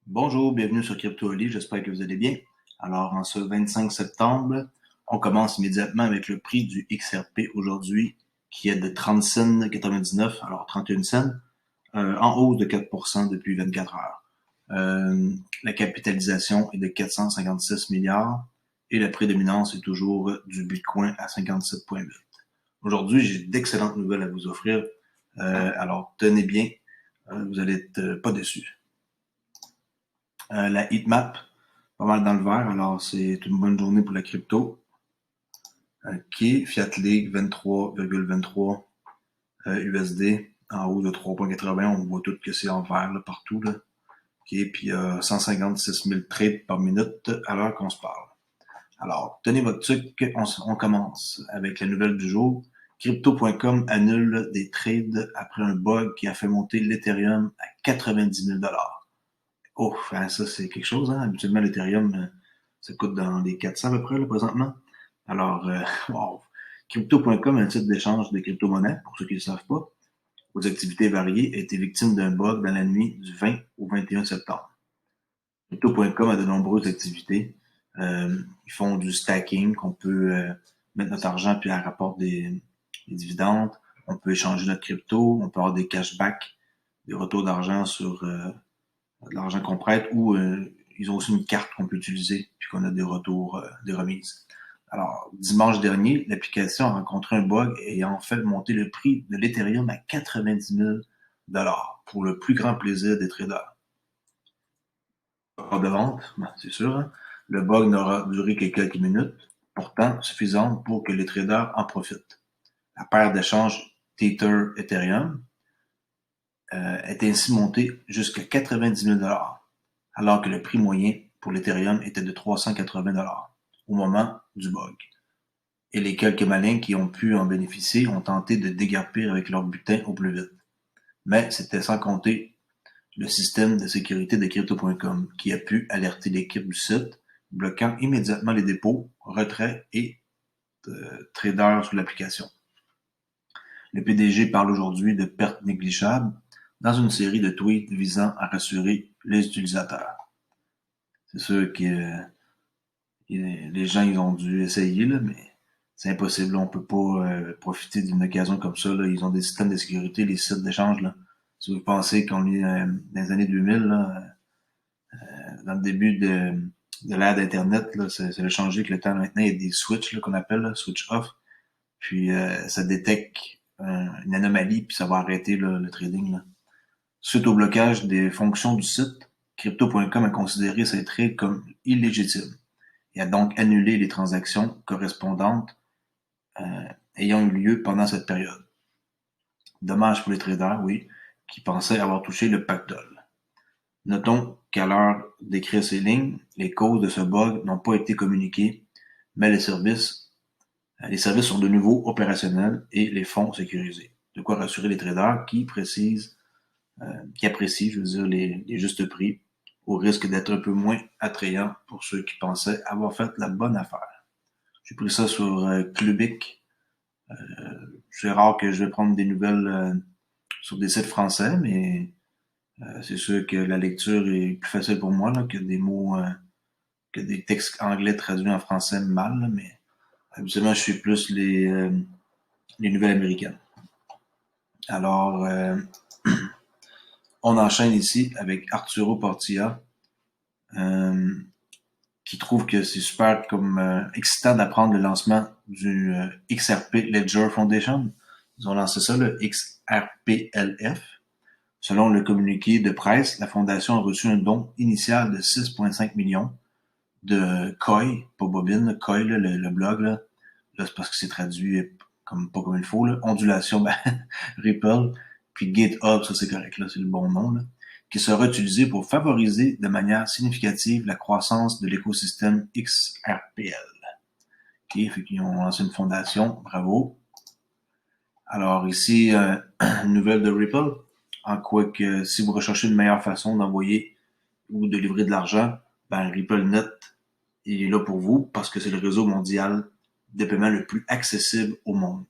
Bonjour, bienvenue sur CryptoOli, j'espère que vous allez bien. Alors, en ce 25 septembre, on commence immédiatement avec le prix du XRP aujourd'hui, qui est de 30 cents 99, alors 31 cents, en hausse de 4% depuis 24 heures. La capitalisation est de 456 milliards et la prédominance est toujours du Bitcoin à 57,8. Aujourd'hui, j'ai d'excellentes nouvelles à vous offrir, alors tenez bien, vous allez être pas déçus. La heatmap, pas mal dans le vert, alors c'est une bonne journée pour la crypto. Qui Fiat League 23,23 USD en haut de 3,80. On voit tout que c'est en vert là, partout. Là. Okay, puis 156 000 trades par minute à l'heure qu'on se parle. Alors, tenez votre truc, on commence avec la nouvelle du jour. Crypto.com annule des trades après un bug qui a fait monter l'Ethereum à 90 000 $. Oh, hein, ça c'est quelque chose, hein. Habituellement, l'Ethereum, ça coûte dans les 400 à peu près, là, présentement. Alors, wow. Crypto.com, un site d'échange de crypto-monnaies, pour ceux qui ne le savent pas, aux activités variées, a été victime d'un bug dans la nuit du 20 au 21 septembre. Crypto.com a de nombreuses activités. Ils font du stacking, qu'on peut mettre notre argent puis elle rapporte des dividendes. On peut échanger notre crypto, on peut avoir des cashbacks, des retours d'argent sur de l'argent qu'on prête ou ils ont aussi une carte qu'on peut utiliser puis qu'on a des retours, des remises. Alors, dimanche dernier, l'application a rencontré un bug ayant fait monter le prix de l'Ethereum à 90 000 $ pour le plus grand plaisir des traders. Pas de vente, c'est sûr. Hein? Le bug n'aura duré que quelques minutes, pourtant suffisante pour que les traders en profitent. La paire d'échange Tether-Ethereum est ainsi montée jusqu'à 90 000 $, alors que le prix moyen pour l'Ethereum était de 380 $ au moment du bug. Et les quelques malins qui ont pu en bénéficier ont tenté de déguerpir avec leur butin au plus vite. Mais c'était sans compter le système de sécurité de Crypto.com qui a pu alerter l'équipe du site, bloquant immédiatement les dépôts, retraits et traders sur l'application. Le PDG parle aujourd'hui de pertes négligeables dans une série de tweets visant à rassurer les utilisateurs. C'est sûr que les gens ils ont dû essayer, là, mais c'est impossible. Là, on peut pas profiter d'une occasion comme ça. Là. Ils ont des systèmes de sécurité, les sites d'échange. Là. Si vous pensez qu'on est dans les années 2000, là, dans le début de l'ère d'Internet, là, ça a changé avec le temps. Maintenant, il y a des switches là, qu'on appelle là, switch off. Puis ça détecte une anomalie, puis ça va arrêter là, le trading. Là. Suite au blocage des fonctions du site, Crypto.com a considéré ces trades comme illégitimes et a donc annulé les transactions correspondantes ayant eu lieu pendant cette période. Dommage pour les traders, oui, qui pensaient avoir touché le pactole. Notons qu'à l'heure d'écrire ces lignes, les causes de ce bug n'ont pas été communiquées, mais les services sont de nouveau opérationnels et les fonds sécurisés. De quoi rassurer les traders qui apprécient, je veux dire, les justes prix, au risque d'être un peu moins attrayant pour ceux qui pensaient avoir fait la bonne affaire. J'ai pris ça sur Clubic. C'est rare que je vais prendre des nouvelles sur des sites français, mais c'est sûr que la lecture est plus facile pour moi là, que des mots, que des textes anglais traduits en français mal, là, mais habituellement je suis plus les nouvelles américaines. Alors, on enchaîne ici avec Arturo Portilla, euh, qui trouve que c'est super comme excitant d'apprendre le lancement du XRP Ledger Foundation. Ils ont lancé ça, le XRPLF. Selon le communiqué de presse, la fondation a reçu un don initial de 6,5 millions de KOI, pas bobine, KOI, là, le blog, là c'est parce que c'est traduit comme pas comme il faut, là. Ondulation, ben, Ripple, puis GitHub, ça c'est correct, là, c'est le bon nom, là, qui sera utilisé pour favoriser de manière significative la croissance de l'écosystème XRPL. OK, fait qu'ils ont lancé une fondation, bravo. Alors ici, une nouvelle de Ripple, en quoi que si vous recherchez une meilleure façon d'envoyer ou de livrer de l'argent, ben RippleNet il est là pour vous parce que c'est le réseau mondial de paiement le plus accessible au monde.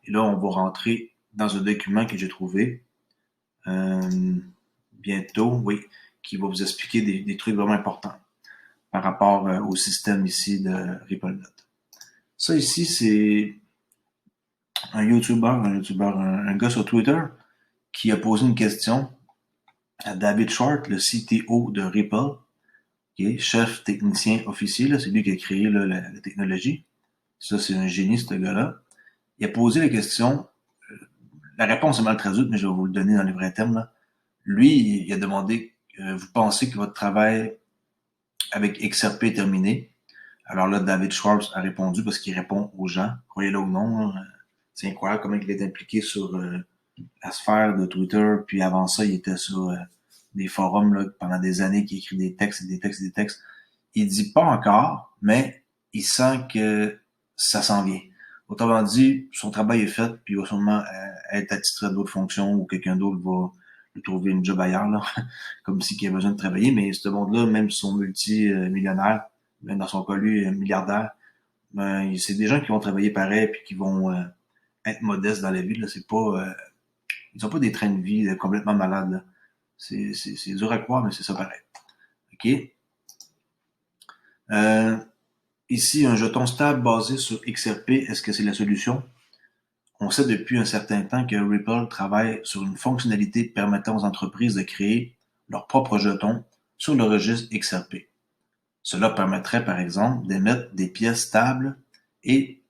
Et là, on va rentrer dans un document que j'ai trouvé bientôt, oui, qui va vous expliquer des trucs vraiment importants par rapport au système ici de RippleNet. Ça ici, c'est un gars sur Twitter qui a posé une question à David Short, le CTO de Ripple, qui est chef technicien officier, c'est lui qui a créé la technologie. Ça, c'est un génie, ce gars-là. Il a posé la question, la réponse est mal traduite, mais je vais vous le donner dans les vrais termes. Là. Lui, il a demandé, vous pensez que votre travail avec XRP est terminé? Alors là, David Schwartz a répondu parce qu'il répond aux gens, croyez-le ou non. C'est incroyable comment il est impliqué sur la sphère de Twitter. Puis avant ça, il était sur des forums là, pendant des années, qui écrit des textes et des textes et des textes. Il dit pas encore, mais il sent que ça s'en vient. Autrement dit, son travail est fait, puis il va sûrement être attitré à d'autres fonctions ou quelqu'un d'autre va lui trouver une job ailleurs, là, comme si il a besoin de travailler. Mais ce monde-là, même si sont multimillionnaires, même dans son cas, lui, milliardaire, ben, c'est des gens qui vont travailler pareil puis qui vont être modestes dans la vie. Là. C'est pas, ils ont pas des trains de vie complètement malades. Là. C'est dur à croire, mais c'est ça pareil. OK? Ici, un jeton stable basé sur XRP, est-ce que c'est la solution? On sait depuis un certain temps que Ripple travaille sur une fonctionnalité permettant aux entreprises de créer leur propre jeton sur le registre XRP. Cela permettrait par exemple d'émettre des pièces stables et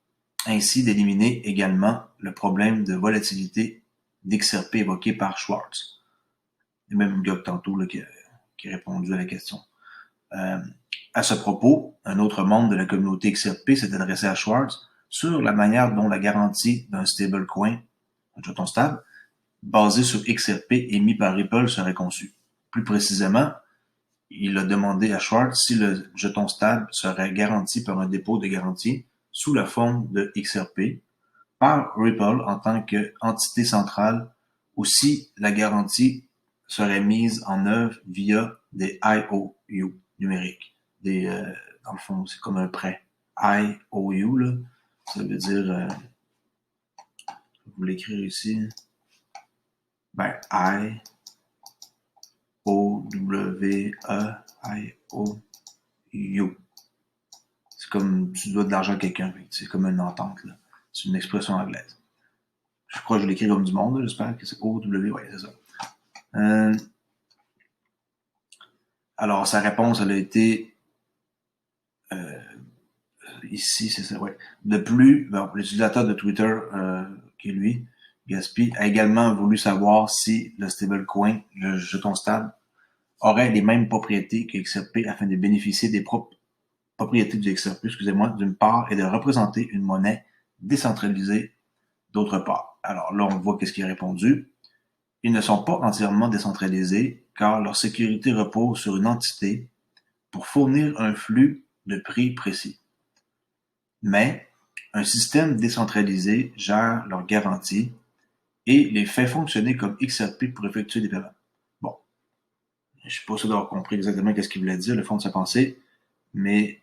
ainsi d'éliminer également le problème de volatilité d'XRP évoqué par Schwartz. Il y a même un gars tantôt là, qui a répondu à la question. À ce propos, un autre membre de la communauté XRP s'est adressé à Schwartz sur la manière dont la garantie d'un stablecoin, un jeton stable, basé sur XRP émis par Ripple serait conçue. Plus précisément, il a demandé à Schwartz si le jeton stable serait garanti par un dépôt de garantie sous la forme de XRP par Ripple en tant qu'entité centrale ou si la garantie serait mise en œuvre via des IOU numériques. Dans le fond, c'est comme un prêt. IOU, là, ça veut dire, je vais vous l'écrire ici, ben, I-O-W-E-I-O-U. C'est comme tu dois de l'argent à quelqu'un, c'est comme une entente, là. C'est une expression anglaise. Je crois que je l'écris comme du monde, là, j'espère que c'est O-W, ouais, c'est ça. Alors, sa réponse, elle a été ici, c'est ça, ouais. De plus, bon, l'utilisateur de Twitter, qui est lui, Gaspi, a également voulu savoir si le stablecoin, le jeton stable, aurait les mêmes propriétés que XRP afin de bénéficier des propriétés du XRP, excusez-moi, d'une part, et de représenter une monnaie décentralisée d'autre part. Alors là, on voit qu'est-ce qu'il a répondu. Ils ne sont pas entièrement décentralisés car leur sécurité repose sur une entité pour fournir un flux de prix précis. Mais un système décentralisé gère leurs garanties et les fait fonctionner comme XRP pour effectuer des paiements. Bon, je ne suis pas sûr d'avoir compris exactement ce qu'il voulait dire, le fond de sa pensée, mais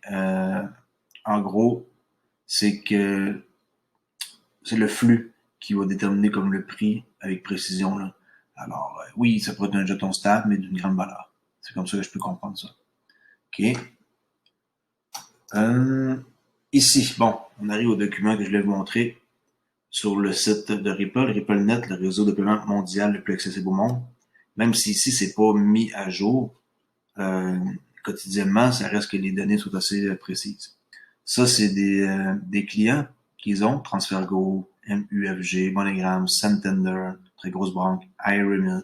en gros, c'est que c'est le flux qui va déterminer comme le prix avec précision. Là. Alors, oui, ça peut être un jeton stable, mais d'une grande valeur. C'est comme ça que je peux comprendre ça. OK. Ici, bon, on arrive au document que je voulais vous montrer sur le site de Ripple, RippleNet, le réseau de paiement mondial le plus accessible au monde. Même si ici, c'est pas mis à jour quotidiennement, ça reste que les données sont assez précises. Ça, c'est des clients qu'ils ont, TransferGo, MUFG, MoneyGram, Santander, très grosse banque, iRemit.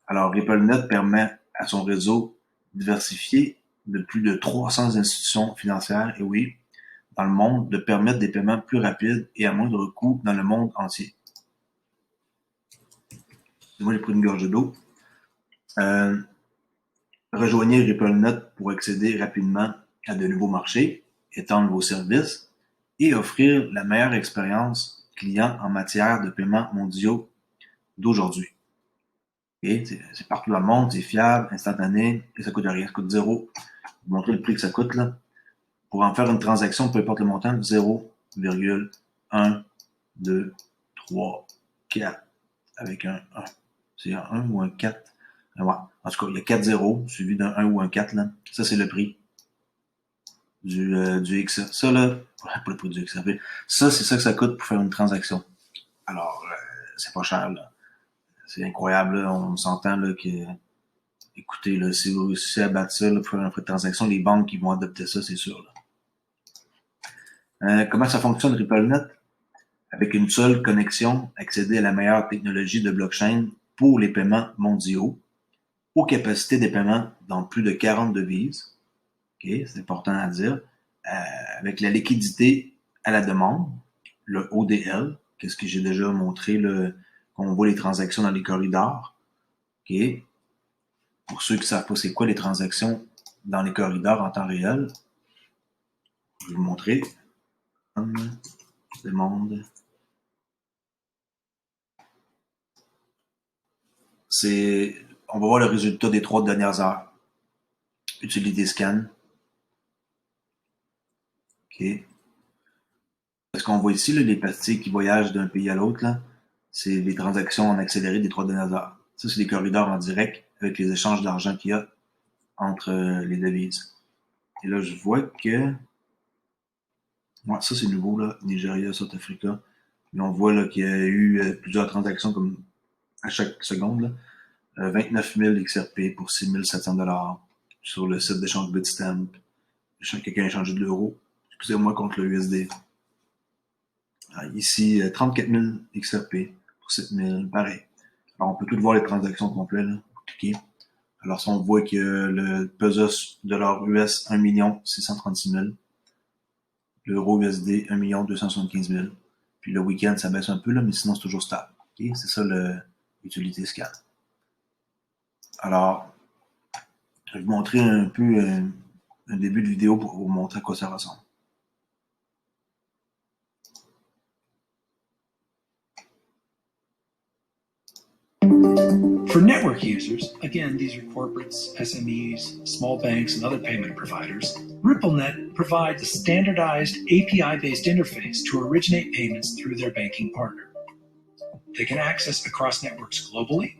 Alors, RippleNet permet à son réseau diversifié de plus de 300 institutions financières, et oui, dans le monde, de permettre des paiements plus rapides et à moindre coût dans le monde entier. Moi, j'ai pris une gorgée d'eau. Rejoignez RippleNet pour accéder rapidement à de nouveaux marchés, étendre vos services et offrir la meilleure expérience client en matière de paiements mondiaux d'aujourd'hui. Okay? C'est partout dans le monde, c'est fiable, instantané, et ça coûte rien, ça coûte zéro. Vous montrez le prix que ça coûte, là. Pour en faire une transaction, peu importe le montant, 0,1, 2, 3, 4, avec un 1. C'est un 1 ou un 4? Ouais. En tout cas, il y a 4 zéros suivi d'un 1 ou un 4. Là. Ça, c'est le prix du XRP. Ça, là, pas le prix du XRP. Ça, c'est ça que ça coûte pour faire une transaction. Alors, c'est pas cher, là. C'est incroyable, là. On s'entend là, que, écoutez, là, si vous réussissez à battre ça là, pour faire une transaction, les banques qui vont adopter ça, c'est sûr. Là. Comment ça fonctionne, RippleNet? Avec une seule connexion, accéder à la meilleure technologie de blockchain pour les paiements mondiaux, aux capacités des paiements dans plus de 40 devises. Okay, c'est important à dire. Avec la liquidité à la demande, le ODL, qu'est-ce que j'ai déjà montré, qu'on voit les transactions dans les corridors. Okay. Pour ceux qui ne savent pas c'est quoi les transactions dans les corridors en temps réel, je vais vous montrer. Demande. On va voir le résultat des 3 dernières heures. Utilité scan. OK. Ce qu'on voit ici, là, les pastilles qui voyagent d'un pays à l'autre, là, c'est les transactions en accéléré des 3 dernières heures. Ça, c'est des corridors en direct avec les échanges d'argent qu'il y a entre les devises. Et là, je vois que... Ouais, ça, c'est nouveau, là. Nigeria, South Africa. Et on voit là, qu'il y a eu plusieurs transactions comme à chaque seconde. Là. 29 000 XRP pour 6 700 $ sur le site d'échange Bitstamp. Quelqu'un a échangé de l'euro, excusez-moi, contre le USD. Ici, 34 000 XRP pour 7 000, pareil. Alors, on peut tout voir les transactions complètes, là. Cliquer. Alors, si on voit que le pesos $ US, 1 636 000. L'euro USD, 1 275 000. Puis le week-end, ça baisse un peu, là, mais sinon, c'est toujours stable. Okay? C'est ça l'utilité scan. Alors, je vais vous montrer un peu un début de vidéo pour vous montrer à quoi ça ressemble. For network users, again, these are corporates, SMEs, small banks, and other payment providers, RippleNet provides a standardized API-based interface to originate payments through their banking partner. They can access across networks globally.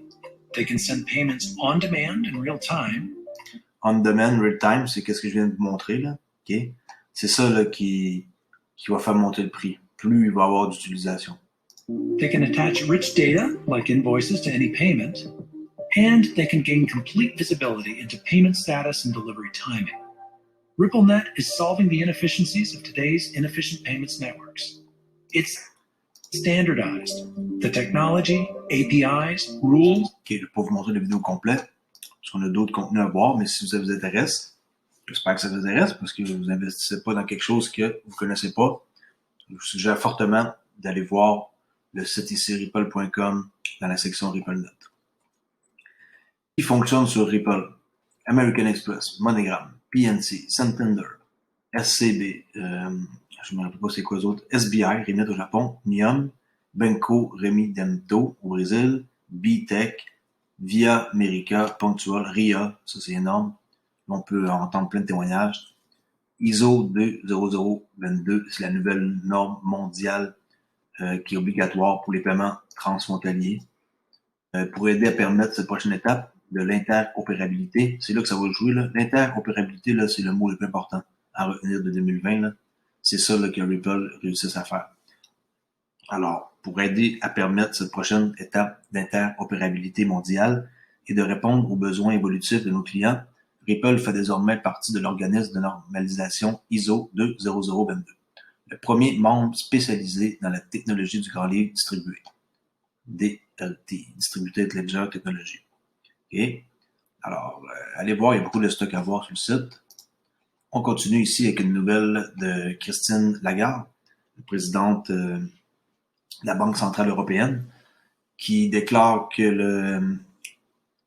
They can send payments on demand in real time. On demand, real time, c'est qu'est-ce que je viens de vous montrer, là. Okay? C'est ça là, qui va faire monter le prix. Plus il va y avoir d'utilisation. They can attach rich data, like invoices, to any payment, and they can gain complete visibility into payment status and delivery timing. RippleNet is solving the inefficiencies of today's inefficient payments networks. It's standardized. The technology, APIs, rules. OK, je ne vais pas vous montrer la vidéo complète, parce qu'on a d'autres contenus à voir, mais si ça vous intéresse, j'espère que ça vous intéresse, parce que vous n'investissez pas dans quelque chose que vous ne connaissez pas. Je vous suggère fortement d'aller voir le site ici, ripple.com, dans la section RippleNet. Qui fonctionne sur Ripple? American Express, MoneyGram, PNC, Santander, SCB, je ne me rappelle pas c'est quoi les autres, SBI, Remit au Japon, Nium, Banco Remidento au Brésil, BTech, Via America, Punctual, RIA, ça c'est énorme. On peut entendre plein de témoignages. ISO 20022, c'est la nouvelle norme mondiale qui est obligatoire pour les paiements transfrontaliers. Pour aider à permettre cette prochaine étape de l'interopérabilité, c'est là que ça va jouer. L'interopérabilité, là, c'est le mot le plus important à retenir de 2020. Là. C'est ça là, que Ripple réussisse à faire. Alors, pour aider à permettre cette prochaine étape d'interopérabilité mondiale et de répondre aux besoins évolutifs de nos clients, Ripple fait désormais partie de l'organisme de normalisation ISO 20022, le premier membre spécialisé dans la technologie du grand livre distribué, DLT, Distributed Ledger Technology. Okay. Alors, allez voir, il y a beaucoup de stock à voir sur le site. On continue ici avec une nouvelle de Christine Lagarde, présidente de la Banque centrale européenne, qui déclare que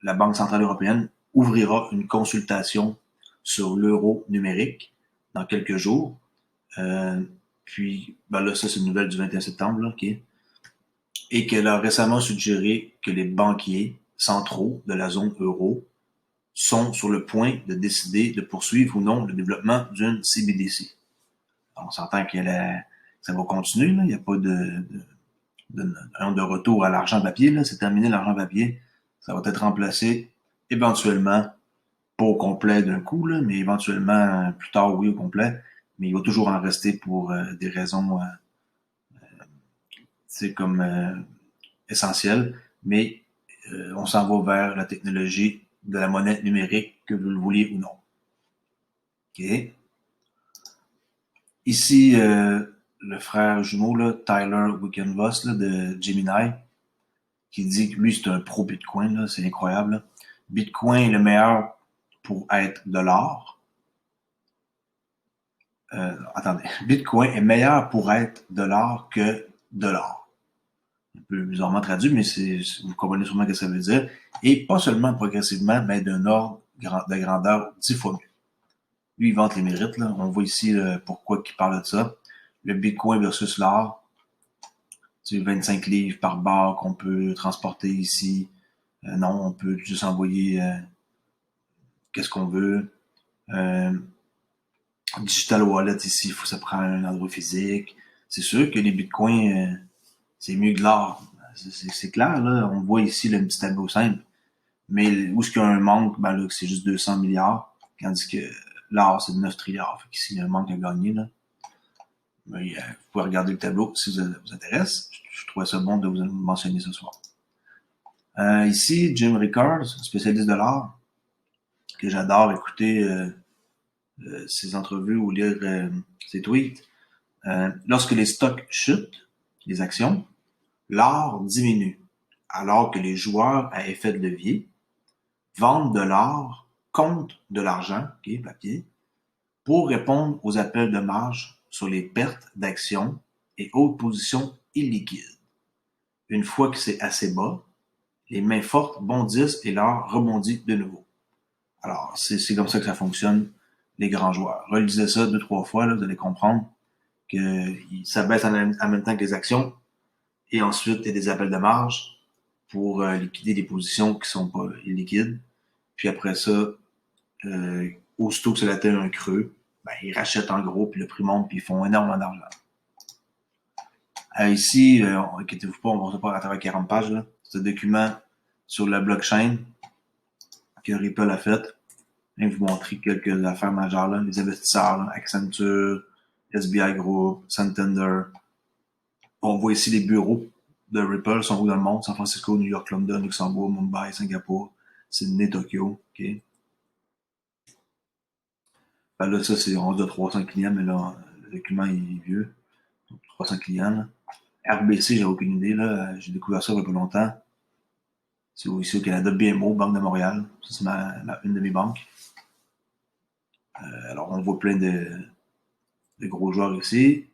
la Banque centrale européenne ouvrira une consultation sur l'euro numérique dans quelques jours. Puis, ben là, ça, c'est une nouvelle du 21 septembre, là, okay. Et qu'elle a récemment suggéré que les banquiers centraux de la zone euro sont sur le point de décider de poursuivre ou non le développement d'une CBDC. On s'entend que ça va continuer, là. Il n'y a pas de retour à l'argent papier, là. C'est terminé l'argent papier. Ça va être remplacé éventuellement, pas au complet d'un coup, là, mais éventuellement, plus tard, oui, au complet, mais il va toujours en rester pour des raisons comme essentielles, mais on s'en va vers la technologie de la monnaie numérique, que vous le vouliez ou non. OK. Ici, le frère jumeau, là, Tyler Winklevoss de Gemini, qui dit que lui, c'est un pro Bitcoin, là, c'est incroyable. Là. Bitcoin est le meilleur pour être de l'or. Attendez, Bitcoin est meilleur pour être de l'or que de l'or. Un peu bizarrement traduit, mais vous comprenez sûrement ce que ça veut dire. Et pas seulement progressivement, mais d'un ordre de grandeur 10 fois mieux. Lui, il vante les mérites. Là. On voit ici pourquoi il parle de ça. Le Bitcoin versus l'or. C'est 25 livres par barre qu'on peut transporter ici. Non, on peut juste envoyer qu'est-ce qu'on veut. Digital wallet ici, ça prend un endroit physique. C'est sûr que les bitcoins, c'est mieux que l'or. C'est clair, là. On voit ici le petit tableau simple. Mais où est-ce qu'il y a un manque? Ben là, c'est juste 200 milliards. Tandis que l'or, c'est 9 trilliards. Fait qu'ici, il y a un manque à gagner, là. Mais, vous pouvez regarder le tableau si ça vous intéresse. Je trouvais ça bon de vous mentionner ce soir. Ici, Jim Rickards, spécialiste de l'art, que j'adore écouter ses entrevues ou lire ses tweets. Lorsque les stocks chutent, les actions, l'or diminue, alors que les joueurs à effet de levier vendent de l'or contre de l'argent, okay, papier, pour répondre aux appels de marge sur les pertes d'actions et autres positions illiquides. Une fois que c'est assez bas, les mains fortes bondissent et l'or rebondit de nouveau. Alors, c'est comme ça que ça fonctionne, les grands joueurs. Relisez ça 2-3 fois, là, vous allez comprendre que ça baisse en même temps que les actions. Et ensuite, il y a des appels de marge pour liquider des positions qui sont pas illiquides. Puis après ça, aussitôt que ça atteint un creux, ben, ils rachètent en gros, puis le prix monte, puis ils font énormément d'argent. Ici, inquiétez-vous pas, on va pas à travers 40 pages. Là. C'est un document sur la blockchain que Ripple a fait. Je vais vous montrer quelques affaires majeures. Là. Les investisseurs, là, Accenture, SBI Group, Santander. On voit ici les bureaux de Ripple sont où dans le monde? San Francisco, New York, London, Luxembourg, Mumbai, Singapour, Sydney, Tokyo. Okay. Ben là, ça, c'est 11 de 300 clients, mais là, le document est vieux. Donc, 300 clients. Là. RBC, j'ai aucune idée. Là. J'ai découvert ça il y a pas longtemps. C'est ici au Canada. BMO, Banque de Montréal. Ça, c'est une de mes banques. Alors, on voit plein de gros joueurs ici.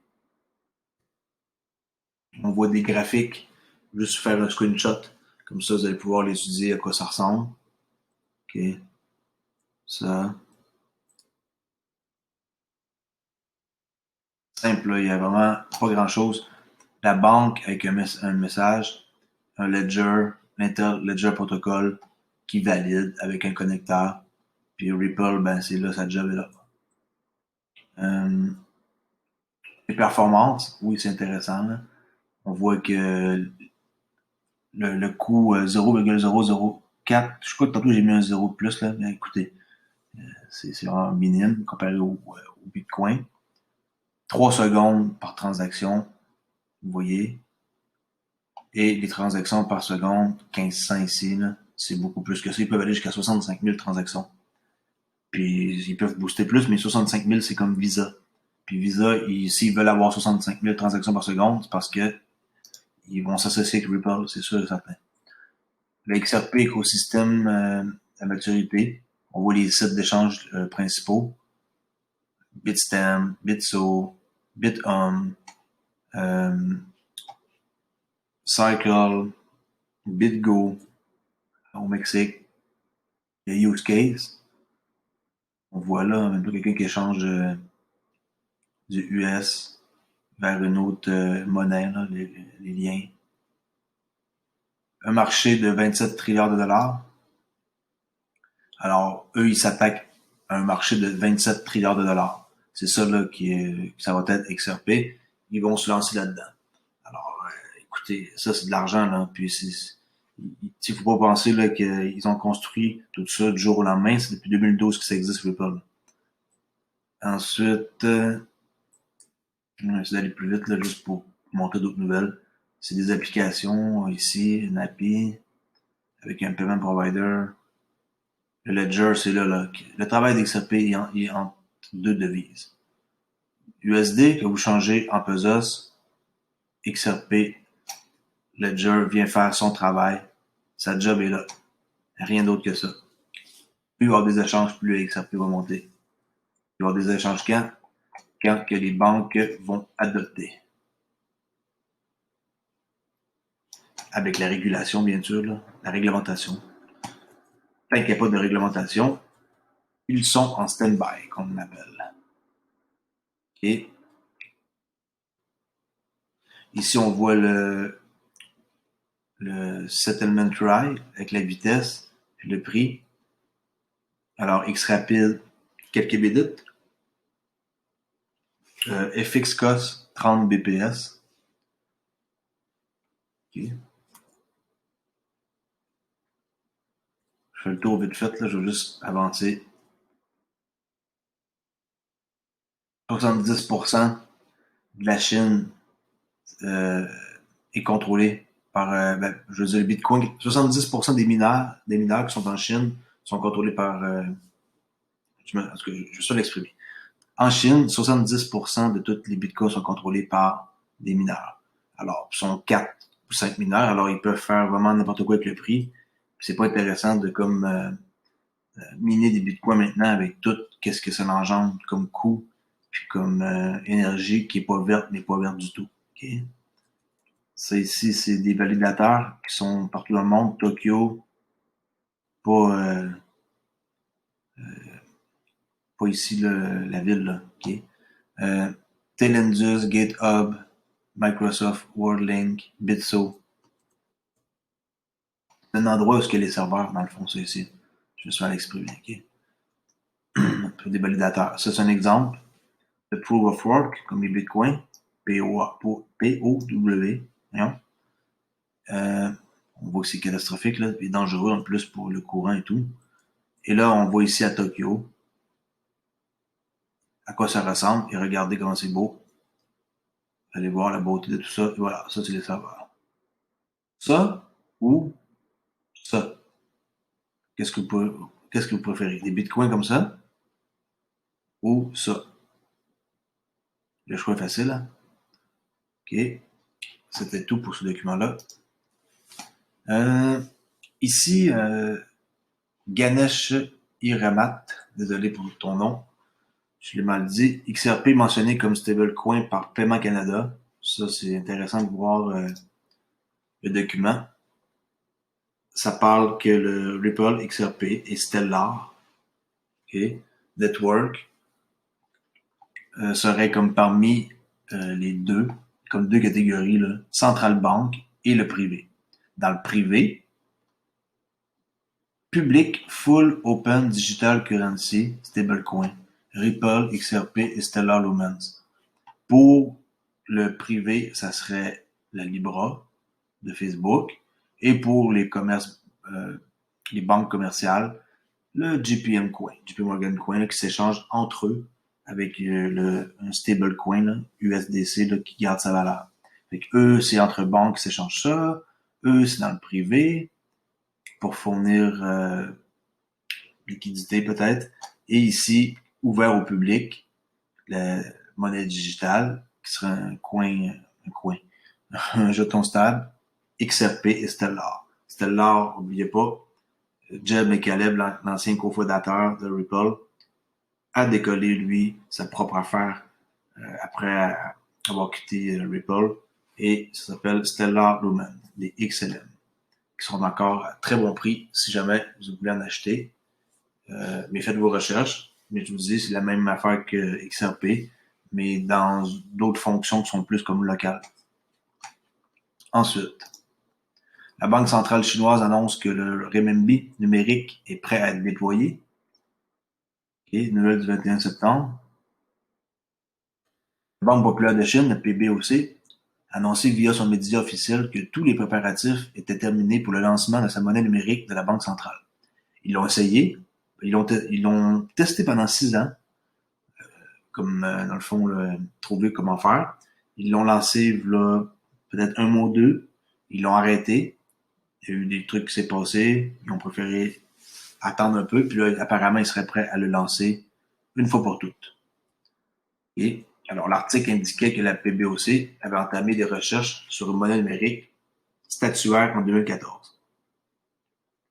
On voit des graphiques. Juste faire un screenshot. Comme ça, vous allez pouvoir les étudier à quoi ça ressemble. OK. Ça. Simple, là. Il y a vraiment pas grand-chose. La banque avec un message, un ledger, l'Inter-Ledger Protocol qui valide avec un connecteur. Puis Ripple, ben c'est là, sa job est là. Les performances, oui, c'est intéressant. Là. On voit que le coût 0,004, je crois que tantôt j'ai mis un 0 de plus, là, mais écoutez, c'est vraiment minime comparé au Bitcoin. 3 secondes par transaction, vous voyez. Et les transactions par seconde, 1500 ici, là, c'est beaucoup plus que ça. Ils peuvent aller jusqu'à 65 000 transactions. Puis ils peuvent booster plus, mais 65 000, c'est comme Visa. Puis Visa, s'ils veulent avoir 65 000 transactions par seconde, c'est parce que ils vont s'associer avec Ripple, c'est sûr et certain. Le XRP écosystème à maturité, on voit les sites d'échange principaux. Bitstamp, Bitso, Bithumb, Cycle, BitGo au Mexique. Il y a Use Case. On voit là, même quelqu'un qui échange du US vers une autre monnaie, là, les liens. Un marché de 27 trilliards de dollars. Alors, eux, ils s'attaquent à un marché de 27 trilliards de dollars. C'est ça là ça va être XRP. Ils vont se lancer là-dedans. Alors, écoutez, ça c'est de l'argent là. Puis Il faut pas penser là, qu'ils ont construit tout ça du jour au lendemain. C'est depuis 2012 que ça existe, Ripple. Ensuite, je vais essayer d'aller plus vite là, juste pour montrer d'autres nouvelles. C'est des applications ici, une API avec un payment provider. Le Ledger, c'est là. Le travail d'XRP est entre deux devises. USD, que vous changez en pesos, XRP, Ledger vient faire son travail. Sa job est là. Rien d'autre que ça. Plus il va y avoir des échanges, plus le XRP va monter. Il va y avoir des échanges quand? Quand que les banques vont adopter. Avec la régulation, bien sûr, là, la réglementation. Tant qu'il n'y a pas de réglementation, ils sont en stand-by, comme on appelle. Et ici, on voit le settlement try avec la vitesse et le prix. Alors, X rapide, quelques bits. FX cost, 30 BPS. Okay. Je fais le tour vite fait, là, je vais juste avancer. 70% de la Chine est contrôlée par, je veux dire, le Bitcoin. 70% des mineurs qui sont en Chine sont contrôlés par, je vais ça l'exprimer. En Chine, 70% de tous les bitcoins sont contrôlés par des mineurs. Alors, ils sont 4 ou 5 mineurs, alors ils peuvent faire vraiment n'importe quoi avec le prix. C'est pas intéressant de comme miner des bitcoins maintenant avec tout qu'est-ce que ça engendre comme coût puis comme énergie qui est pas verte, mais pas verte du tout. Okay? Ça ici, c'est des validateurs qui sont partout dans le monde. Tokyo, pas pas ici la ville là. Okay? Telendus, GitHub, Microsoft, WorldLink, Bitso. C'est un endroit où il y a les serveurs, dans le fond, c'est ici. Je me suis mal exprimé, ok? Des validateurs. Ça, c'est un exemple de Proof of Work, comme les Bitcoins. POW. On voit que c'est catastrophique, là, et dangereux en plus pour le courant et tout. Et là, on voit ici à Tokyo à quoi ça ressemble et regardez comment c'est beau. Allez voir la beauté de tout ça. Et voilà, ça, c'est les serveurs. Ça ou ça. Qu'est-ce que vous préférez? Des bitcoins comme ça ou ça? Le choix est facile, hein? OK. C'était tout pour ce document-là. Ici, Ganesh Iramat, désolé pour ton nom, je l'ai mal dit. XRP mentionné comme stablecoin par Paiement Canada. Ça, c'est intéressant de voir le document. Ça parle que le Ripple XRP et Stellar, okay, Network, serait comme parmi les deux, comme deux catégories, là, Central Bank et le privé. Dans le privé, Public Full Open Digital Currency Stablecoin, Ripple, XRP et Stellar Lumens. Pour le privé, ça serait la Libra de Facebook. Et pour les commerces, les banques commerciales, le JPM Coin, JP Morgan Coin, là, qui s'échange entre eux avec un stablecoin, USDC, là, qui garde sa valeur. Fait que eux, c'est entre banques qui s'échangent ça. Eux, c'est dans le privé pour fournir liquidité peut-être. Et ici, ouvert au public, la monnaie digitale, qui serait un jeton stable, XRP et Stellar. Stellar, n'oubliez pas, Jeb McCaleb, l'ancien cofondateur de Ripple, a décollé, lui, sa propre affaire après avoir quitté Ripple. Et ça s'appelle Stellar Lumen, des XLM, qui sont encore à très bon prix si jamais vous voulez en acheter. Mais faites vos recherches. Mais je vous dis, c'est la même affaire que XRP, mais dans d'autres fonctions qui sont plus comme locales. Ensuite, la Banque centrale chinoise annonce que le renminbi numérique est prêt à être déployé. Okay, nouvelle du 21 septembre. La Banque populaire de Chine, la PBOC, annoncé via son média officiel que tous les préparatifs étaient terminés pour le lancement de sa monnaie numérique de la Banque centrale. Ils l'ont essayé, ils l'ont testé pendant 6 ans, comme dans le fond, trouver comment faire. Ils l'ont lancé là, peut-être 1 mois ou 2, ils l'ont arrêté, il y a eu des trucs qui s'est passé, ils ont préféré attendre un peu, puis là, apparemment, ils seraient prêts à le lancer une fois pour toutes. Et alors, l'article indiquait que la PBOC avait entamé des recherches sur une monnaie numérique statuaire en 2014.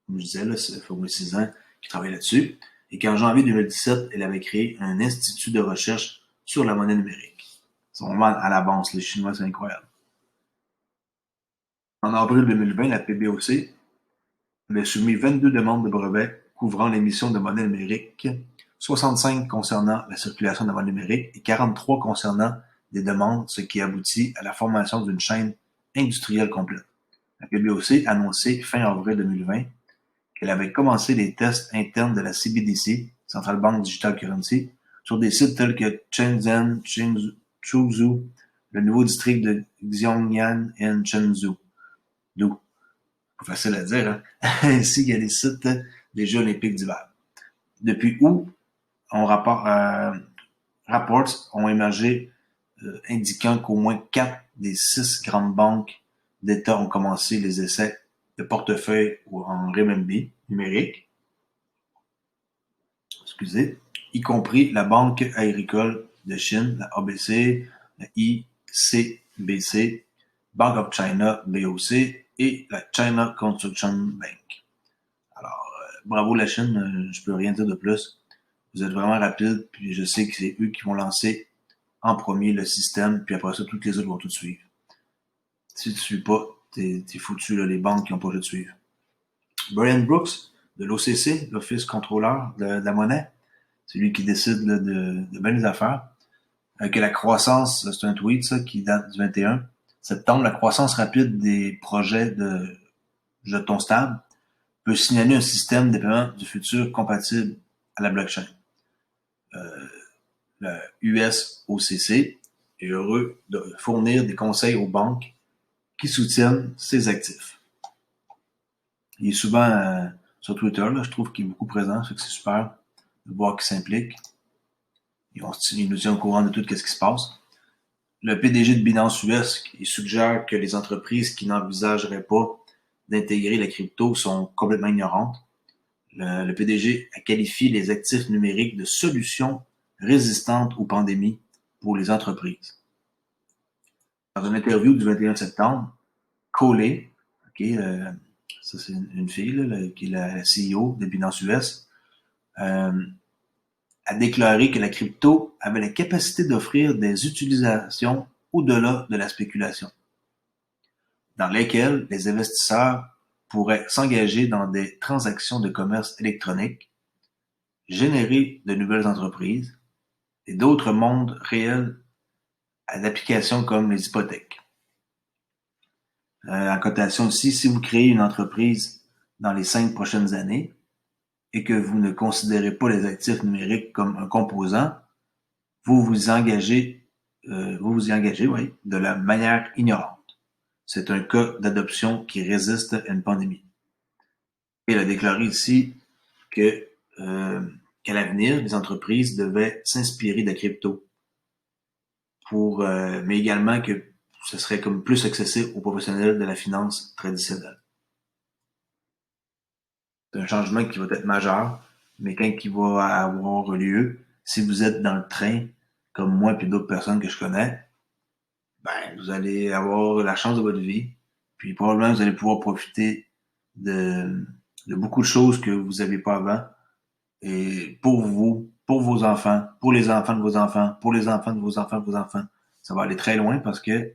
Comme je disais, là, ça fait au moins 6 ans qu'ils travaillent là-dessus. Et qu'en janvier 2017, elle avait créé un institut de recherche sur la monnaie numérique. Ils sont vraiment à l'avance, les Chinois, c'est incroyable. En avril 2020, la PBOC avait soumis 22 demandes de brevets couvrant l'émission de monnaie numérique, 65 concernant la circulation de la monnaie numérique et 43 concernant des demandes, ce qui aboutit à la formation d'une chaîne industrielle complète. La PBOC a annoncé fin avril 2020 qu'elle avait commencé les tests internes de la CBDC, Central Bank Digital Currency, sur des sites tels que Shenzhen, Chuzhou, le nouveau district de Xiongyan et Chenzhou. D'où, pas facile à dire, hein? Ainsi qu'il y a des sites des Jeux olympiques d'hiver. Depuis août, rapports ont émergé indiquant qu'au moins 4 des 6 grandes banques d'État ont commencé les essais de portefeuille en renminbi numérique, y compris la Banque agricole de Chine, la ABC, la ICBC, Bank of China, BOC, et la China Construction Bank. Alors, bravo la Chine, je peux rien dire de plus. Vous êtes vraiment rapide, puis je sais que c'est eux qui vont lancer en premier le système, puis après ça, toutes les autres vont tout suivre. Si tu ne suis pas, t'es foutu, là, les banques qui n'ont pas le de suivre. Brian Brooks, de l'OCC, l'Office contrôleur de la monnaie, c'est lui qui décide là, de bien les affaires, que la croissance, c'est un tweet ça, qui date du 21 septembre, la croissance rapide des projets de jetons stables peut signaler un système de paiement du futur compatible à la blockchain. Le USOCC est heureux de fournir des conseils aux banques qui soutiennent ses actifs. Il est souvent sur Twitter, là, je trouve qu'il est beaucoup présent, c'est super de voir qu'il s'implique. Il nous tient au courant de tout ce qui se passe. Le PDG de Binance US, il suggère que les entreprises qui n'envisageraient pas d'intégrer la crypto sont complètement ignorantes. Le PDG a qualifié les actifs numériques de solutions résistantes aux pandémies pour les entreprises. Dans une interview du 21 septembre, Coley, ça c'est une fille là, qui est la CEO de Binance US, a déclaré que la crypto avait la capacité d'offrir des utilisations au-delà de la spéculation, dans lesquelles les investisseurs pourraient s'engager dans des transactions de commerce électronique, générer de nouvelles entreprises et d'autres mondes réels à d'applications comme les hypothèques. En cotation aussi, si vous créez une entreprise dans les 5 prochaines années et que vous ne considérez pas les actifs numériques comme un composant, vous vous y engagez, de la manière ignorante. C'est un cas d'adoption qui résiste à une pandémie. Il a déclaré ici qu'à l'avenir, les entreprises devaient s'inspirer de la crypto mais également que ce serait comme plus accessible aux professionnels de la finance traditionnelle. C'est un changement qui va être majeur, mais quand il va avoir lieu, si vous êtes dans le train, comme moi et d'autres personnes que je connais, ben, vous allez avoir la chance de votre vie, puis probablement vous allez pouvoir profiter de beaucoup de choses que vous n'aviez pas avant, et pour vous, pour vos enfants, pour les enfants de vos enfants, pour les enfants de vos enfants de vos enfants. Ça va aller très loin parce que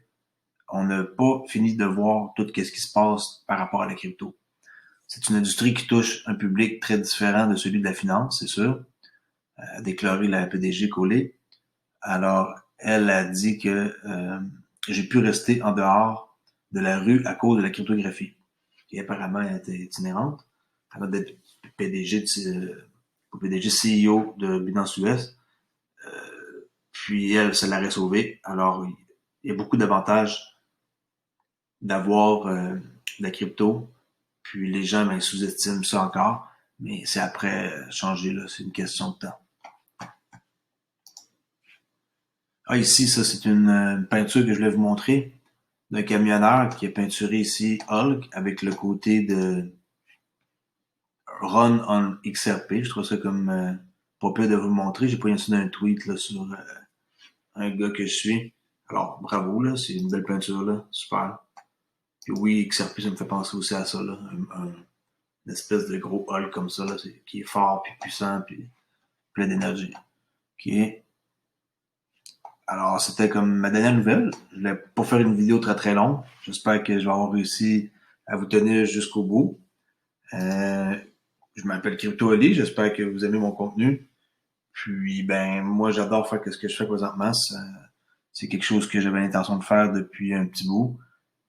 on n'a pas fini de voir tout ce qui se passe par rapport à la crypto. C'est une industrie qui touche un public très différent de celui de la finance, c'est sûr, a déclaré la PDG Coley. Alors, elle a dit que j'ai pu rester en dehors de la rue à cause de la cryptographie, qui apparemment était itinérante, avant d'être PDG CEO de Binance US. Puis elle, ça l'aurait sauvé. Alors, il y a beaucoup d'avantages d'avoir de la crypto. Puis les gens ben, sous-estiment ça encore. Mais c'est après changer, là. C'est une question de temps. Ah, ici, ça, c'est une peinture que je voulais vous montrer d'un camionneur qui a peinturé ici Hulk avec le côté de Run on XRP. Je trouve ça comme pas pire de vous le montrer. J'ai pris ça d'un tweet là, sur un gars que je suis. Alors, bravo, là, c'est une belle peinture, là. Super. Puis oui, XRP, ça me fait penser aussi à ça, là. Une espèce de gros Hulk comme ça, là, qui est fort, puis puissant, puis plein d'énergie. OK. Alors, c'était comme ma dernière nouvelle. Je voulais pas faire une vidéo très très longue. J'espère que je vais avoir réussi à vous tenir jusqu'au bout. Euh, je m'appelle Crypto Ali. J'espère que vous aimez mon contenu. Puis, ben, moi, j'adore faire ce que je fais présentement. C'est quelque chose que j'avais l'intention de faire depuis un petit bout.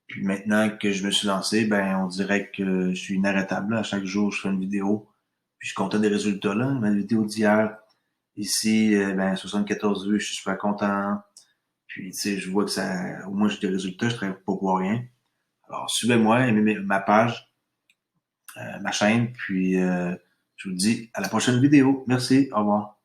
Puis maintenant que je me suis lancé, ben, on dirait que je suis inarrêtable. À chaque jour, je fais une vidéo. Puis je suis content des résultats, là. Ma vidéo d'hier, ici, ben, 74 vues, je suis super content. Puis, tu sais, je vois que ça, au moins, j'ai des résultats, je travaille pas pour rien. Alors, suivez-moi, aimez ma page, ma chaîne, puis je vous dis à la prochaine vidéo. Merci, au revoir.